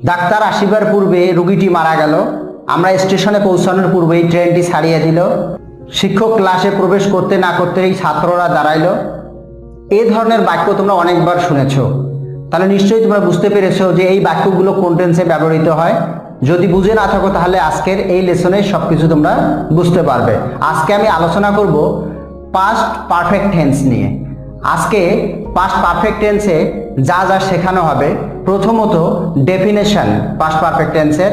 Doctor আসিবার পূর্বে রোগীটি মারা গেল। আমরা স্টেশনে পৌঁছানোর পূর্বেই ট্রেনটি ছাড়িয়ে দিল। শিক্ষক ক্লাসে প্রবেশ করতে না করতেই ছাত্ররা দাঁড়াইল। এই ধরনের বাক্য তোমরা অনেকবার শুনেছো। তাহলে নিশ্চয়ই তোমরা বুঝতে পেরেছো যে এই বাক্যগুলো কোন টেন্সে ব্যবহৃত হয়। যদি বুঝে না থাকো তাহলে আজকের এই লেসনে সবকিছু তোমরা বুঝতে পারবে। আজকে আমি আলোচনা করব পাস্ট পারফেক্ট টেন্স নিয়ে। আজকে পাস্ট পারফেক্ট টেন্সে যা যা শেখানো হবে, প্রথমত ডেফিনেশন পাস্ট পারফেক্ট টেন্সের,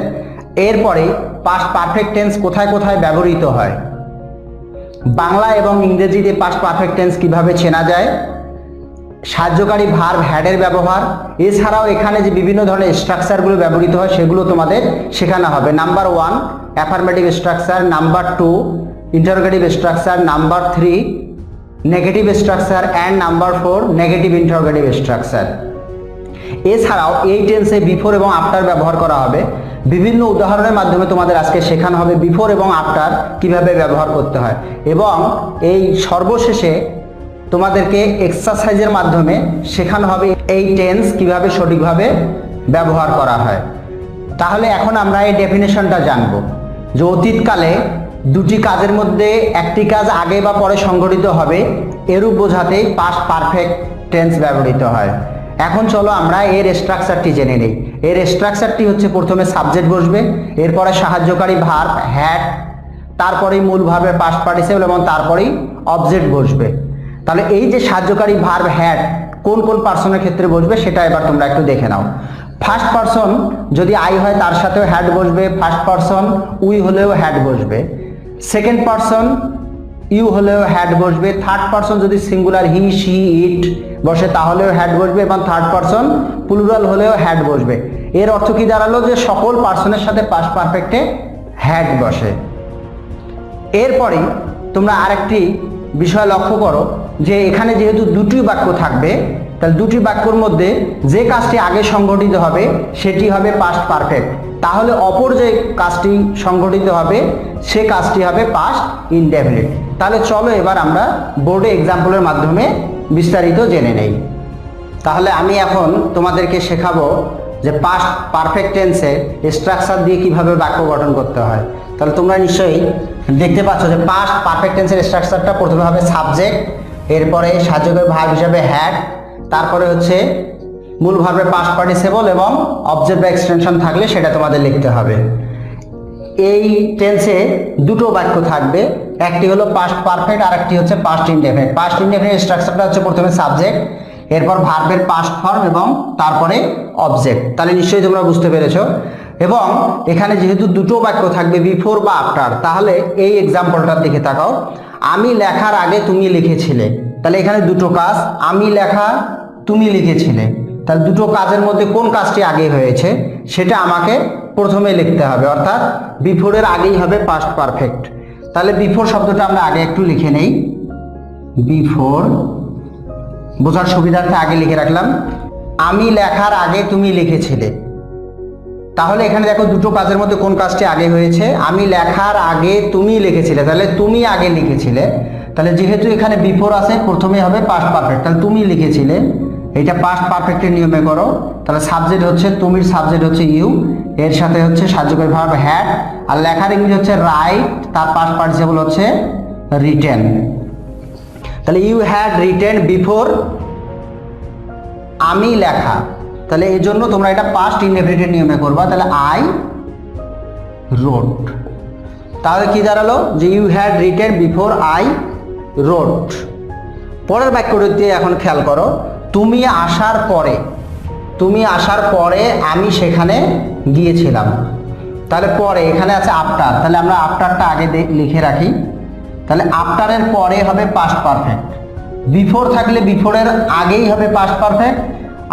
এরপরে পাস্ট পারফেক্ট টেন্স কোথায় কোথায় ব্যবহৃত হয়, বাংলা এবং ইংরেজিতে পাস্ট পারফেক্ট টেন্স কিভাবে চেনা যায়, সাহায্যকারী ভার্ব হ্যাডের ব্যবহার, এছাড়াও এখানে যে বিভিন্ন ধরনের স্ট্রাকচারগুলো ব্যবহৃত হয় সেগুলো তোমাদের শেখানো হবে। Number 1 affirmative structure, number 2 interrogative structure, number 3 negative structure and number 4 negative interrogative structure. এছাড়াও এই টেন্সে বিফোর এবং আফটার ব্যবহার করা হবে। বিভিন্ন উদাহরণের মাধ্যমে তোমাদের আজকে শেখানো হবে বিফোর এবং আফটার কিভাবে ব্যবহার করতে হয়, এবং এই সর্বশেষে তোমাদেরকে এক্সারসাইজের মাধ্যমে শেখানো হবে এই টেন্স কিভাবে সঠিকভাবে ব্যবহার করা হয়। তাহলে এখন আমরা এই ডেফিনেশনটা জানব যে অতীতকালে দুটি কাজের মধ্যে একটি কাজ আগে বা পরে সংঘটিত হবে, এরূপ বোঝাতেই পাস্ট পারফেক্ট টেন্স ব্যবহৃত হয়। এখন চলো আমরা এর স্ট্রাকচারটি জেনে নিই। এর স্ট্রাকচারটি হচ্ছে প্রথমে সাবজেক্ট বসবে, এরপরে সাহায্যকারী ভার্ব হ্যাড, তারপরেই মূল ভার্বের পাস্ট পার্টিসিপল এবং তারপরেই অবজেক্ট বসবে। তাহলে এই যে সাহায্যকারী ভার্ব হ্যাড কোন কোন পার্সনের ক্ষেত্রে বসবে সেটা এবার তোমরা একটু দেখে নাও। ফার্স্ট পার্সন যদি আই হয় তার সাথেও হ্যাড বসবে, ফার্স্ট পার্সন উই হলেও হ্যাড বসবে, সেকেন্ড পার্সন ইউ হলেও হ্যাড বসবে, থার্ড পার্সন যদি সিঙ্গুলার হি শি ইট বসে তাহলেও হ্যাড বসবে, এবং থার্ড পার্সন প্লুরাল হলেও হ্যাড বসবে। এর অর্থ কি দাঁড়ালো যে সকল পার্সনের সাথে পাস্ট পারফেক্টে হ্যাড বসে। এরপরেই তোমরা আরেকটি বিষয় লক্ষ্য করো যে এখানে যেহেতু দুটি বাক্য থাকবে, তাহলে দুটি বাক্যর মধ্যে যে কাজটি আগে সংঘটিত হবে সেটি হবে পাস্ট পারফেক্ট, তাহলে অপর যে কাজটি সংঘটিত হবে সে কাজটি হবে পাস্ট ইনডেফিনিট। তাহলে চলো এবার আমরা বোর্ডে এক্সাম্পলের মাধ্যমে বিস্তারিত জেনে নেই। তাহলে আমি এখন তোমাদেরকে শেখাবো যে পাস্ট পারফেক্ট টেন্সে স্ট্রাকচার দিয়ে কিভাবে বাক্য গঠন করতে হয়। তাহলে তোমরা নিশ্চয়ই দেখতে পাচ্ছ যে পাস্ট পারফেক্ট টেন্সের স্ট্রাকচারটা প্রথমে হবে সাবজেক্ট, এরপরে সাহায্যকারী ভার্ব হিসাবে হ্যাড, তারপরে হচ্ছে মূল ভার্বের পাস্ট পার্টিসিপল এবং অবজেক্ট বা এক্সটেনশন থাকলে সেটা তোমাদের লিখতে হবে। এই টেন্সে দুটো বাক্য থাকবে, একটি হলো পাস্ট পারফেক্ট আর একটি হচ্ছে পাস্ট ইনডেফিনিট। পাস্ট ইনডেফিনিট স্ট্রাকচারটা হচ্ছে প্রথমে সাবজেক্ট, এরপর ভার্বের পাস্ট ফর্ম এবং তারপরে অবজেক্ট। তাহলে নিশ্চয়ই তোমরা বুঝতে পেরেছো। এবং এখানে যেহেতু দুটো বাক্য থাকবে বিফোর বা আফটার, তাহলে এই এক্সাম্পলটার দিকে তাকাও। আমি লেখার আগে তুমি লিখেছিলে, তাহলে এখানে দুটো কাজ, আমি লেখা তুমি লিখেছিলে, তাহলে দুটো কাজের মধ্যে কোন কাজটি আগে হয়েছে সেটা আমাকে প্রথমে লিখতে হবে, অর্থাৎ বিফোরের আগেই হবে পাস্ট পারফেক্ট। তাহলে বিফোর শব্দটা আমরা আগে একটু লিখে নেই। বিফোর বোঝার সুবিধার্থে আগে লিখে রাখলাম। আমি লেখার আগে তুমি লিখেছিলে, তাহলে এখানে দেখো দুটো কাজের মধ্যে কোন কাজটি আগে হয়েছে, আমি লেখার আগে তুমি লিখেছিলে, তাহলে তুমি আগে লিখেছিলে। তাহলে যেহেতু এখানে বিফোর আছে প্রথমে হবে পাস্ট পারফেক্ট, তাহলে তুমি লিখেছিলে, এটা পাস্ট পারফেক্টের নিয়মে করো। তাহলে সাবজেক্ট হচ্ছে তুমির সাবজেক্ট হচ্ছে ইউ, এর সাথে হচ্ছে সাহায্যকারী ভার্ব হ্যাড, আর লেখার ইংরেজি হচ্ছে রাইট, তার পাস্ট পার্টিসিপল হচ্ছে রিটেন। তাহলে ইউ হ্যাড রিটেন বিফোর আমি লেখা, তাহলে এই জন্য তোমরা এটা পাস্ট ইনডেফিনিটের নিয়মে করবা। তাহলে আই রোট, তাহলে কি দাঁড়ালো যে you had written before I wrote. পরের বাক্যটিতে এখন খেয়াল করো, তুমি আসার পরে, তুমি আসার পরে আমি সেখানে গিয়েছিলাম। তাহলে পরে এখানে আছে আফটার, তাহলে আমরা আফটারটা আগে লিখে রাখি। তাহলে আফটারের পরে হবে পাস্ট পারফেক্ট, বিফোর থাকলে বিফোরের আগেই হবে পাস্ট পারফেক্ট,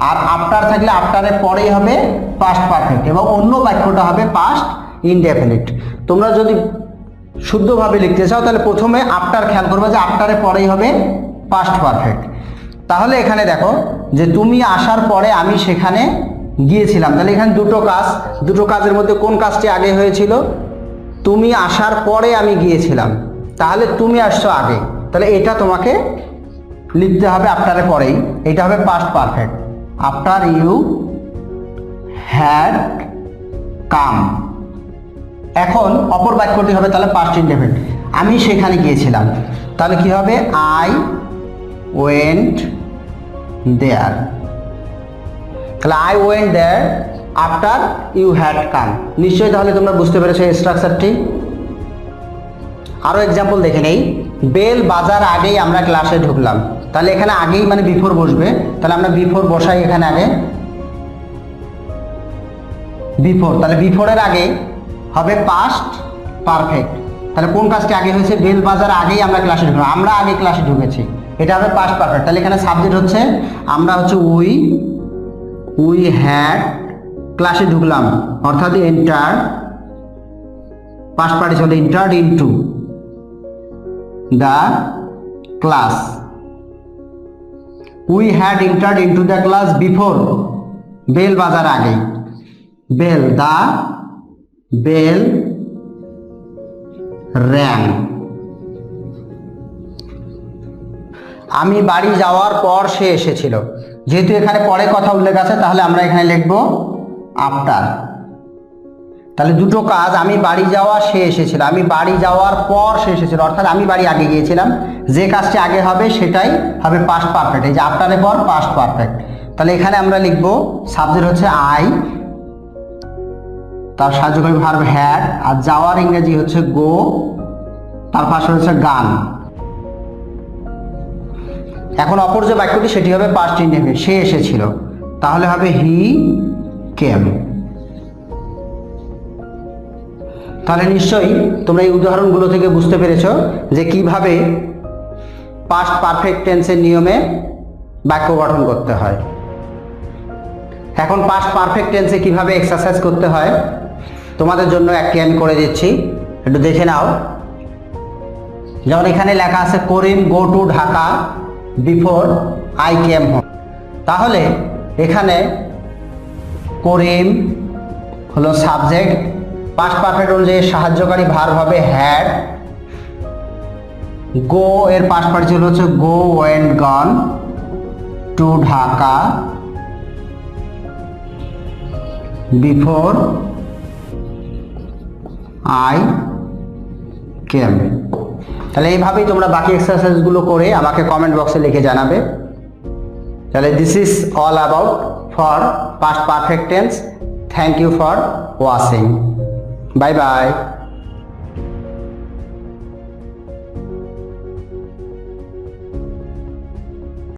আর আফটার থাকলে আফটারের পরেই হবে পাস্ট পারফেক্ট, এবং অন্য বাক্যটা হবে পাস্ট ইনডেফিনিট। তোমরা যদি শুদ্ধভাবে লিখতে চাও তাহলে প্রথমে আফটার খেয়াল করবে যে আফটারের পরেই হবে পাস্ট পারফেক্ট। তাহলে এখানে দেখো যে তুমি আসার পরে আমি সেখানে গিয়েছিলাম, তাহলে এখানে দুটো কাজ, দুটো কাজের মধ্যে কোন কাজটি আগে হয়েছিল, তুমি আসার পরে আমি গিয়েছিলাম, তাহলে তুমি আসছো আগে, তাহলে এটা তোমাকে লিখতে হবে আফটারের পরেই, এটা হবে past perfect. After you had come. এখন অপর বাক্যটি হবে তাহলে পাস্ট ইনডেফিনিট, আমি সেখানে গিয়েছিলাম, তাহলে কি হবে আই ওয়েন্ট দেয়ার। তাহলে I went there after you had come. নিশ্চয়ই তাহলে তোমরা বুঝতে পেরেছো এই স্ট্রাকচারটি। আরও এক্সাম্পল দেখে নেই। বেল বাজার আগেই আমরা ক্লাসে ঢুকলাম, তাহলে এখানে আগেই মানে বিফোর বসবে, তাহলে আমরা বিফোর বসাই এখানে আগে বিফোর, তাহলে বিফোরের আগে হবে পাস্ট পারফেক্ট। তাহলে কোন কাজটি আগে হয়েছে? বেল বাজার আগেই আমরা ক্লাসে ঢুকলাম, আমরা আগে ক্লাসে ঢুকেছি, এটা হবে পাস্ট পারফেক্ট। তাহলে এখানে সাবজেক্ট হচ্ছে আমরা হচ্ছে উই হ্যাড ক্লাসে ঢুকলাম, অর্থাৎ এন্টার, past participle entered into the class. We had entered into the class before, bell বাজার আগেই, বেল দ্য বেল র্যাং। আমি বাড়ি যাওয়ার পর সে এসেছিল, যেহেতু এখানে পরে কথা উল্লেখ আছে তাহলে আমরা এখানে লিখব আফটার। তাহলে দুটো কাজ, আমি বাড়ি যাওয়া, সে এসেছিল, আমি বাড়ি যাওয়ার পর সে এসেছিল, অর্থাৎ আমি বাড়ি আগে গিয়েছিলাম, যে কাজটি আগে হবে সেটাই হবে পাস্ট পারফেক্ট, এই যে আফটারের পর পাস্ট পারফেক্ট। তাহলে এখানে আমরা লিখব সাবজেক্ট হচ্ছে আই, তার সাহায্যকারী ভার্ব হ্যাড, আর যাওয়ার ইংরেজি হচ্ছে গো, তার পাশে হচ্ছে গান। এখন অপর যে বাক্যটি সেটি হবে পাস্ট ইনডেফিনিট, সে এসেছিল, তাহলে হবে হি কেম। তাহলে নিশ্চয়ই তোমরা এই উদাহরণগুলো থেকে বুঝতে পেরেছো যে কিভাবে পাস্ট পারফেক্ট টেন্সের নিয়মে বাক্য গঠন করতে হয়। এখন পাস্ট পারফেক্ট টেন্সে কিভাবে এক্সারসাইজ করতে হয় তোমাদের জন্য একটি আমি করে দিচ্ছি, একটু দেখে নাও। যেমন এখানে লেখা আছে Karim go to Dhaka before I came home, তাহলে এখানে করিম হলো সাবজেক্ট, পাস্ট পারফেক্ট অনুযায়ী সাহায্যকারী ভার্ব হবে হ্যাড, গো এর পাস্ট পার্টিসিপল হচ্ছে go went gone, to Dhaka before I came. তাহলে এইভাবেই তোমরা বাকি এক্সারসাইজগুলো করে আমাকে কমেন্ট বক্সে লিখে জানাবে। তাহলে this is all about for past perfect tense. Thank you for watching. Bye by.